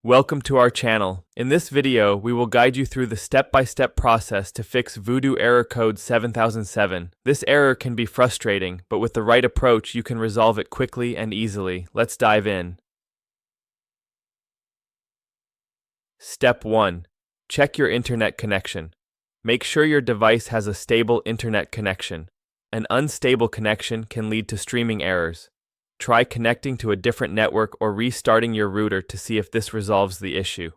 Welcome to our channel. In this video, we will guide you through the step-by-step process to fix Vudu Error Code 7007. This error can be frustrating, but with the right approach, you can resolve it quickly and easily. Let's dive in. Step 1. Check your internet connection. Make sure your device has a stable internet connection. An unstable connection can lead to streaming errors. Try connecting to a different network or restarting your router to see if this resolves the issue.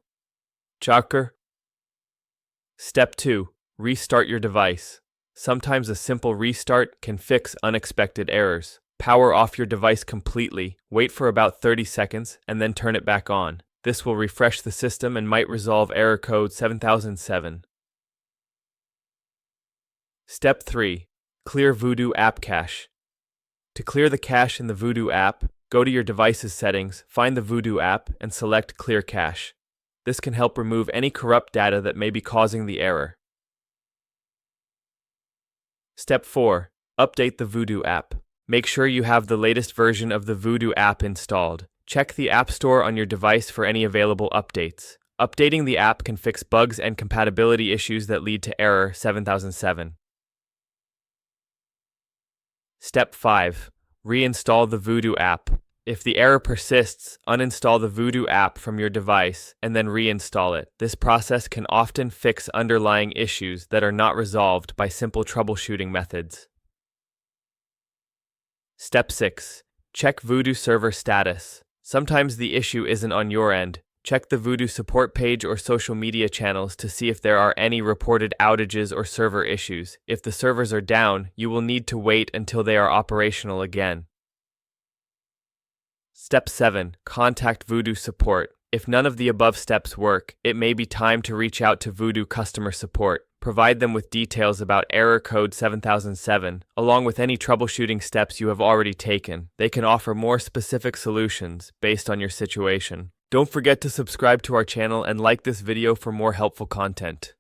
Chakr. Step 2. Restart your device. Sometimes a simple restart can fix unexpected errors. Power off your device completely, wait for about 30 seconds, and then turn it back on. This will refresh the system and might resolve error code 7007. Step 3. Clear Vudu app cache. To clear the cache in the Vudu app, go to your device's settings, find the Vudu app, and select Clear Cache. This can help remove any corrupt data that may be causing the error. Step 4. Update the Vudu app. Make sure you have the latest version of the Vudu app installed. Check the App Store on your device for any available updates. Updating the app can fix bugs and compatibility issues that lead to error 7007. Step 5. Reinstall the Vudu app. If the error persists, uninstall the Vudu app from your device and then reinstall it. This process can often fix underlying issues that are not resolved by simple troubleshooting methods. Step 6. Check Vudu server status. Sometimes the issue isn't on your end. Check the Vudu support page or social media channels to see if there are any reported outages or server issues. If the servers are down, you will need to wait until they are operational again. Step 7. Contact Vudu support. If none of the above steps work, it may be time to reach out to Vudu customer support. Provide them with details about error code 7007, along with any troubleshooting steps you have already taken. They can offer more specific solutions based on your situation. Don't forget to subscribe to our channel and like this video for more helpful content.